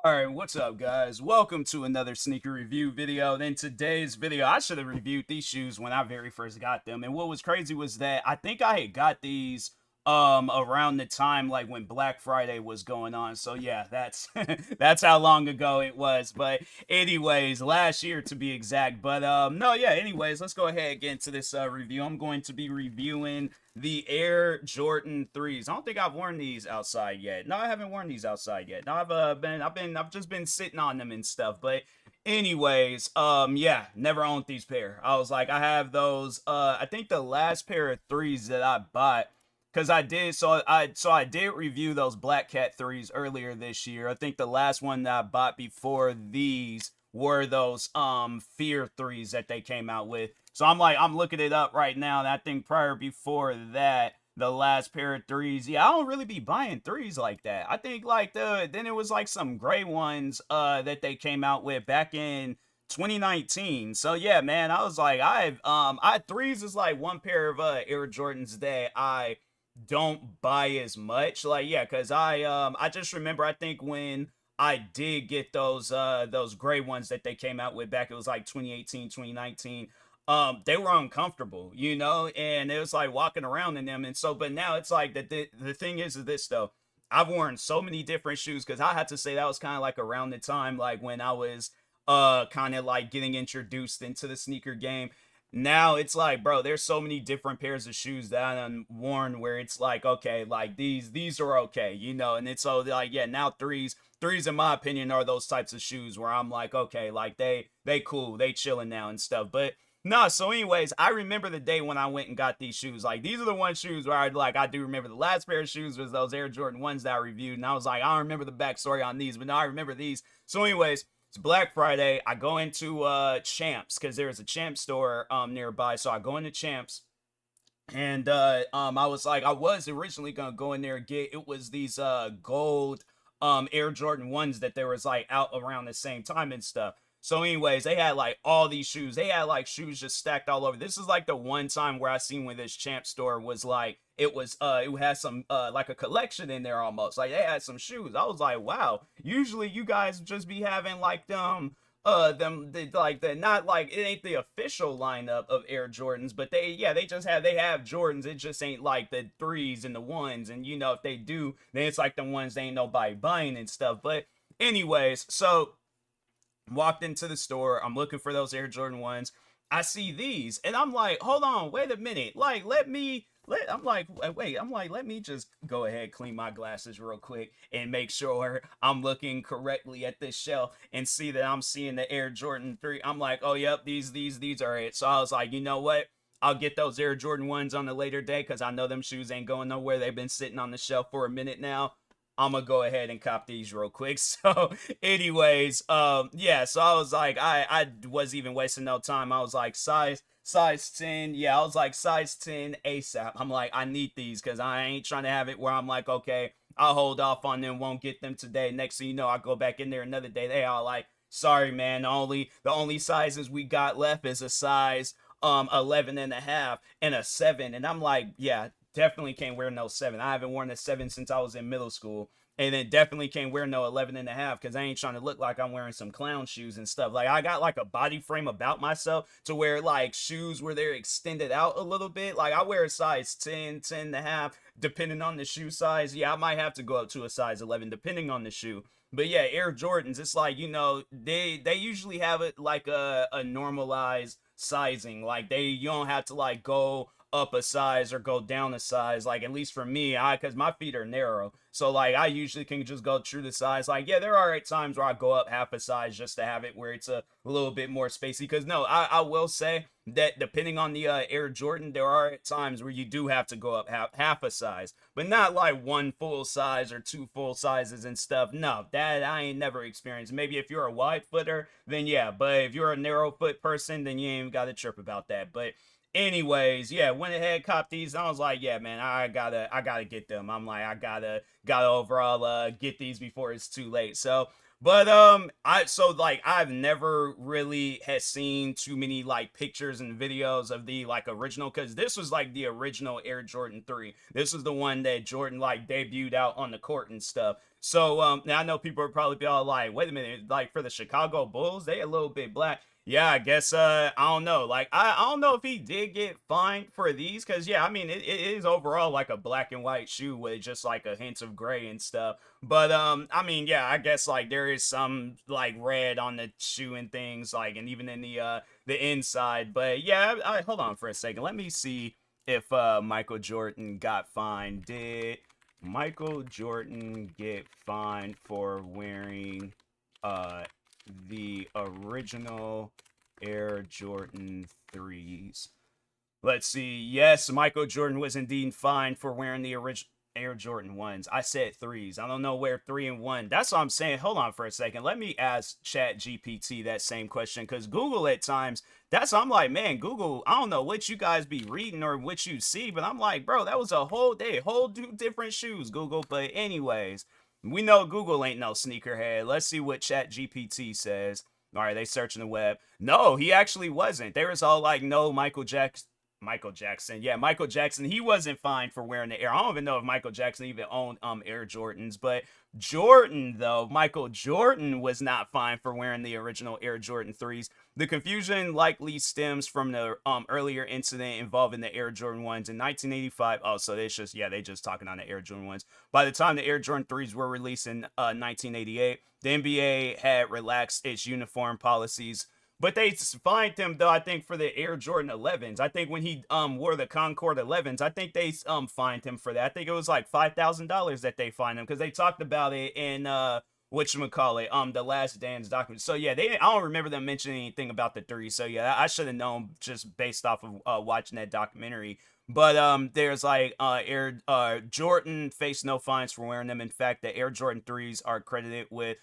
Alright, what's up guys? Welcome to another sneaker review video. In today's video, I should have reviewed these shoes when I very first got them. And what was crazy was that I think I had got these around the time like when Black Friday was going on. So yeah, that's that's how long ago it was. But anyways, last year to be exact. But no, yeah, anyways, let's go ahead and get into this review. I'm going to be reviewing the Air Jordan 3s. I don't think I've worn these outside yet. No, I haven't worn these outside yet. No, I've just been sitting on them and stuff. But anyways, yeah, never owned these pair. I was like, I have those. I think the last pair of threes that I bought, because I did review those Black Cat threes earlier this year. I think the last one that I bought before these were those Fear threes that they came out with. So I'm looking it up right now, and I think prior before that, the last pair of threes, yeah, I don't really be buying threes like that. I think like then it was like some gray ones that they came out with back in 2019. So yeah, man, I was like, I threes is like one pair of Air Jordans that I don't buy as much. Like, yeah, because I just remember, I think when I did get those gray ones that they came out with back, it was like 2018, 2019. They were uncomfortable, and it was like walking around in them. And so, but now it's like the thing is this though. I've worn so many different shoes, because I had to say that was kind of like around the time like when I was kind of like getting introduced into the sneaker game. Now it's like, bro, there's so many different pairs of shoes that I've worn where it's like, okay, like these are okay, and it's so like, yeah, now threes in my opinion are those types of shoes where I'm like, okay, like they cool, they chilling now and stuff. But no, so anyways, I remember the day when I went and got these shoes. Like, these are the one shoes where I do remember the last pair of shoes was those Air Jordan 1s that I reviewed. And I was like, I don't remember the backstory on these, but now I remember these. So anyways, it's Black Friday. I go into Champs, because there's a Champs store nearby. So I go into Champs, and I was like, I was originally gonna go in there and get, it was these gold Air Jordan 1s that there was like out around the same time and stuff. So anyways, they had like all these shoes. They had like shoes just stacked all over. This is like the one time where I seen when this Champ store was like, it had some like a collection in there almost. Like they had some shoes. I was like, wow. Usually you guys just be having like like the, not like, it ain't the official lineup of Air Jordans, but they have Jordans. It just ain't like the threes and the ones. And if they do, then it's like the ones they ain't nobody buying and stuff. But anyways, so walked into the store. I'm looking for those Air Jordan 1s. I see these, and I'm like, hold on, wait a minute. Like, let me just go ahead, clean my glasses real quick and make sure I'm looking correctly at this shelf and see that I'm seeing the Air Jordan 3. I'm like, oh, yep, these are it. So I was like, you know what? I'll get those Air Jordan 1s on a later day, because I know them shoes ain't going nowhere. They've been sitting on the shelf for a minute now. I'm gonna go ahead and cop these real quick. So anyways, yeah, so I was like, I was even wasting no time. I was like, size 10. Yeah, I was like, size 10 ASAP. I'm like, I need these, because I ain't trying to have it where I'm like, okay, I'll hold off on them, won't get them today. Next thing you know, I go back in there another day. They all like, sorry man, the only sizes we got left is a size 11 and a half and a 7. And I'm like, yeah, definitely can't wear no 7. I haven't worn a 7 since I was in middle school. And then definitely can't wear no 11 and a half, because I ain't trying to look like I'm wearing some clown shoes and stuff. Like, I got like a body frame about myself to wear like shoes where they're extended out a little bit. Like, I wear a size 10, 10 and a half, depending on the shoe size. Yeah, I might have to go up to a size 11 depending on the shoe. But yeah, Air Jordans, it's like, they usually have it like a normalized sizing. Like, you don't have to like go up a size or go down a size. Like, at least for me, because my feet are narrow, so like I usually can just go true to size. Like, yeah, there are times where I go up half a size just to have it where it's a little bit more spacey. Because no, I will say that depending on the Air Jordan, there are times where you do have to go up half a size, but not like one full size or two full sizes and stuff. No, that I ain't never experienced. Maybe if you're a wide footer, then yeah, but if you're a narrow foot person, then you ain't got to trip about that. But anyways, yeah, went ahead, copped these, and I was like, yeah, man, I gotta get them. I'm like, I gotta overall get these before it's too late. So, but I've never really had seen too many like pictures and videos of the like original, because this was like the original Air Jordan 3. This was the one that Jordan like debuted out on the court and stuff. So now I know people are probably be all like, wait a minute, like for the Chicago Bulls, they a little bit black. Yeah, I guess I don't know. Like I don't know if he did get fined for these, because yeah, I mean it is overall like a black and white shoe with just like a hint of gray and stuff. But I mean, yeah, I guess like there is some like red on the shoe and things, like, and even in the inside. But yeah, hold on for a second. Let me see if Michael Jordan got fined. Did Michael Jordan get fined for wearing uh the original Air Jordan 3s? Let's see. Yes, Michael Jordan was indeed fined for wearing the original Air Jordan 1s. I said 3s. I don't know where 3 and 1. That's what I'm saying. Hold on for a second. Let me ask Chat GPT that same question, because Google at times, I'm like, man, Google, I don't know what you guys be reading or what you see, but I'm like, bro, that was a whole day, whole different shoes, Google. But anyways, we know Google ain't no sneakerhead. Let's see what Chat GPT says. All right, they searching the web. No, he actually wasn't. They was all like, no, Michael Jackson. Yeah, Michael Jackson. He wasn't fined for wearing the Air. I don't even know if Michael Jackson even owned Air Jordans, but Jordan, though, Michael Jordan was not fined for wearing the original Air Jordan 3s. The confusion likely stems from the earlier incident involving the Air Jordan 1s in 1985. Oh, so they just talking on the Air Jordan 1s. By the time the Air Jordan 3s were released in 1988, the NBA had relaxed its uniform policies, but they fined him, though, I think, for the Air Jordan 11s. I think when he wore the Concord 11s, I think they fined him for that. I think it was like $5,000 that they fined him, because they talked about it in whatchamacallit, the Last Dance document. So yeah, I don't remember them mentioning anything about the three. So yeah, I should have known just based off of watching that documentary. But there's like Air Jordan faced no fines for wearing them. In fact, the Air Jordan 3s are credited with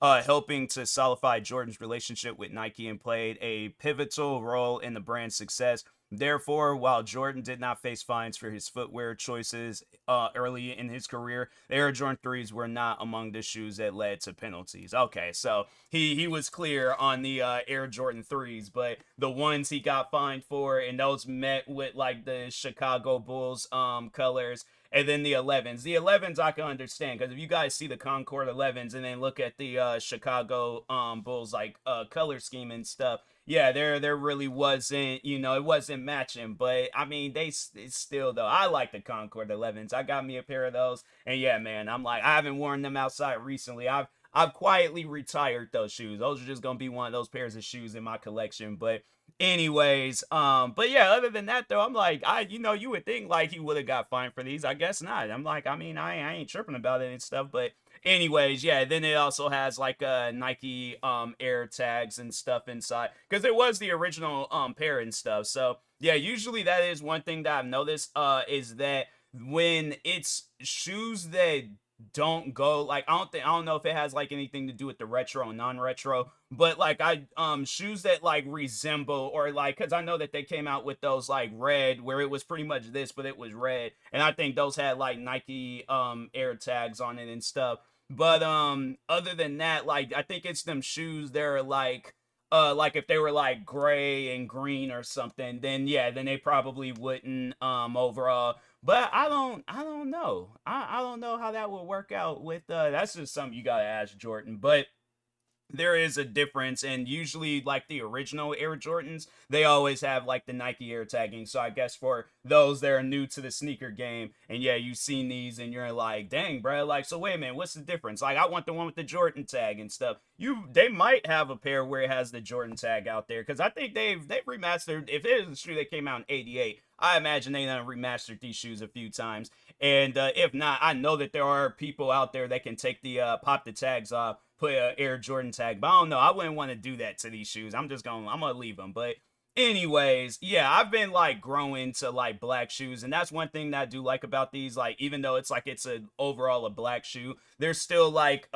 helping to solidify Jordan's relationship with Nike and played a pivotal role in the brand's success. Therefore, while Jordan did not face fines for his footwear choices early in his career, the Air Jordan 3s were not among the shoes that led to penalties. Okay, so he was clear on the Air Jordan 3s, but the ones he got fined for, and those met with like the Chicago Bulls colors, and then the 11s. The 11s I can understand, because if you guys see the Concord 11s and then look at the Chicago Bulls like color scheme and stuff, yeah, there really wasn't, it wasn't matching. But I mean, it's still, though, I like the Concord 11s. I got me a pair of those, and yeah, man, I'm like, I haven't worn them outside recently. I've quietly retired those shoes. Those are just gonna be one of those pairs of shoes in my collection. But anyways, but yeah, other than that, though, I'm like, you would think like he would have got fined for these. I guess not. I'm like, I mean, I ain't tripping about it and stuff. But anyways, yeah, then it also has like Nike Air tags and stuff inside, because it was the original pair and stuff. So yeah, usually that is one thing that I've noticed is that when it's shoes that don't go, like, I don't know if it has like anything to do with the retro and non-retro, but like shoes that like resemble, or like, because I know that they came out with those like red, where it was pretty much this but it was red, and I think those had like Nike Air tags on it and stuff. But other than that, like, I think it's them shoes, they're like if they were like gray and green or something, then yeah, then they probably wouldn't overall. But I don't know. I don't know how that would work out with that's just something you gotta ask Jordan. But there is a difference, and usually like the original Air Jordans, they always have like the Nike Air tagging. So I guess for those that are new to the sneaker game, and yeah, you've seen these and you're like, dang, bro, like, so wait a minute, what's the difference? Like, I want the one with the Jordan tag and stuff. They might have a pair where it has the Jordan tag out there, because I think they've remastered. If it is a shoe that came out in '88, I imagine they done remastered these shoes a few times. And if not, I know that there are people out there that can take the pop the tags off, put an Air Jordan tag. But I don't know. I wouldn't want to do that to these shoes. I'm gonna leave them. But anyways, yeah, I've been like growing to like black shoes, and that's one thing that I do like about these. Like, even though it's like it's a overall a black shoe, there's still like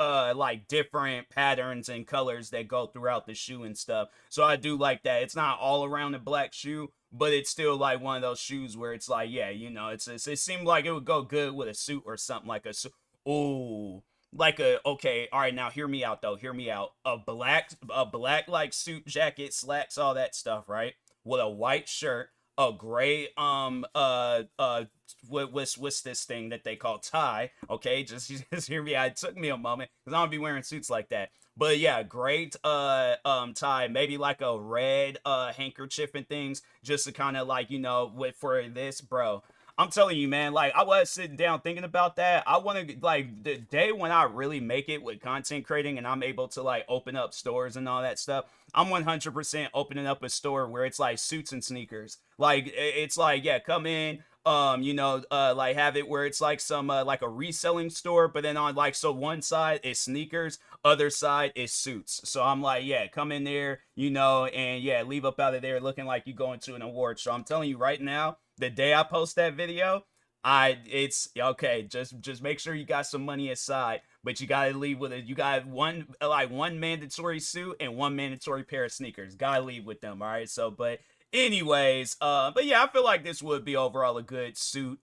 different patterns and colors that go throughout the shoe and stuff. So I do like that. It's not all around a black shoe, but it's still like one of those shoes where it's like, yeah, it seemed like it would go good with a suit or something, like a suit. Ooh, like a, okay, all right, now hear me out, though. Hear me out. A black like suit jacket, slacks, all that stuff, right? With a white shirt, a great what's this thing that they call tie? Okay, just hear me. It took me a moment because I don't be wearing suits like that. But yeah, great tie. Maybe like a red handkerchief and things, just to kind of like, with for this, bro. I'm telling you, man, like I was sitting down thinking about that. I want to like the day when I really make it with content creating and I'm able to like open up stores and all that stuff. I'm 100% opening up a store where it's like suits and sneakers. Like it's like, yeah, come in, like have it where it's like some like a reselling store, but then on like, so one side is sneakers, other side is suits. So I'm like, yeah, come in there, and yeah, leave up out of there looking like you going to an award show. I'm telling you right now, the day I post that video, it's okay. Just make sure you got some money aside, but you gotta leave with it. You got one mandatory suit and one mandatory pair of sneakers. Gotta leave with them. All right. So, but anyways, but yeah, I feel like this would be overall a good suit,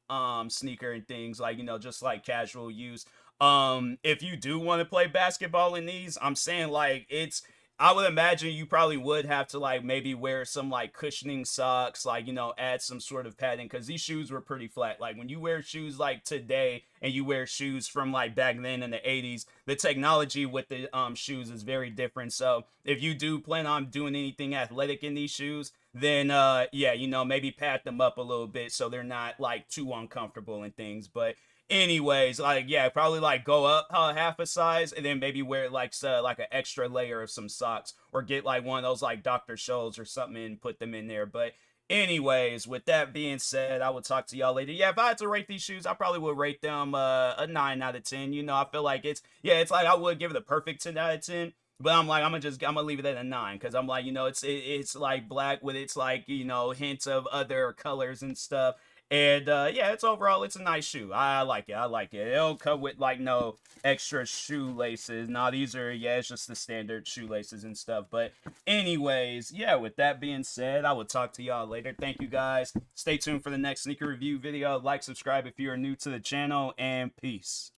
sneaker and things like, just like casual use. If you do want to play basketball in these, I'm saying like I would imagine you probably would have to like maybe wear some like cushioning socks, like, add some sort of padding, because these shoes were pretty flat. Like when you wear shoes like today and you wear shoes from like back then in the 80s, the technology with the shoes is very different. So if you do plan on doing anything athletic in these shoes, then yeah, maybe pad them up a little bit so they're not like too uncomfortable and things. But anyways, like, yeah, probably like go up half a size and then maybe wear like an extra layer of some socks, or get like one of those like Dr. Scholl's or something and put them in there. But anyways, with that being said, I will talk to y'all later. Yeah, if I had to rate these shoes, I probably would rate them a 9 out of 10. I feel like it's like I would give it a perfect 10 out of 10. But I'm like, I'm gonna leave it at a 9, because I'm like, it's like black with its like, hints of other colors and stuff. And yeah, it's a nice shoe. I like it. I like it. It don't come with like no extra shoelaces. Nah, these are, yeah, it's just the standard shoelaces and stuff. But anyways, yeah, with that being said, I will talk to y'all later. Thank you guys. Stay tuned for the next sneaker review video. Like, subscribe if you are new to the channel, and peace.